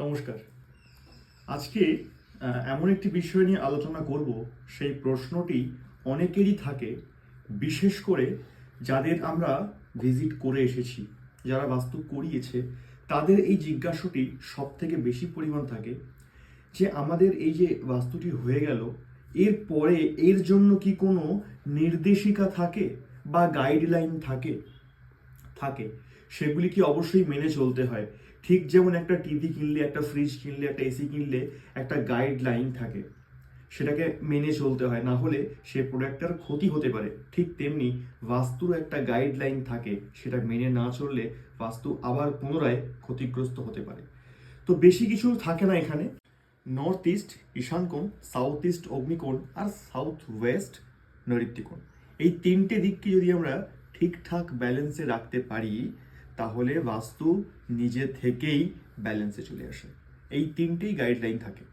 নমস্কার। আজকে এমন একটি বিষয় নিয়ে আলোচনা করব, সেই প্রশ্নটি অনেকেরই থাকে, বিশেষ করে যাদের আমরা ভিজিট করে এসেছি, যারা বাস্তু করিয়েছে, তাদের এই জিজ্ঞাসাটি সব থেকে বেশি পরিমাণ থাকে যে আমাদের এই যে বাস্তুটি হয়ে গেল, এর পরে এর জন্য কি কোনো নির্দেশিকা থাকে বা গাইডলাইন থাকে থাকে সেগুলি কি অবশ্যই মেনে চলতে হয়। ঠিক যেমন একটা টিভি কিনলে, একটা ফ্রিজ কিনলে, একটা এসি কিনলে একটা গাইডলাইন থাকে, সেটাকে মেনে চলতে হয়, না হলে সে প্রোডাক্টটার ক্ষতি হতে পারে। ঠিক তেমনি বাস্তুর একটা গাইডলাইন থাকে, সেটা মেনে না চললে বাস্তু আবার পুনরায় ক্ষতিগ্রস্ত হতে পারে। তো বেশি কিছু থাকে না এখানে। নর্থ ইস্ট ঈশানকোণ, সাউথ ইস্ট অগ্নিকোণ আর সাউথ ওয়েস্ট নৈಋত্যিকোণ, এই তিনটে দিককে যদি আমরা ঠিকঠাক ব্যালেন্সে রাখতে পারি, তাহলে বাস্তু নিজে থেকেই ব্যালেন্সে চলে আসে। এই তিনটেই গাইডলাইন থাকে।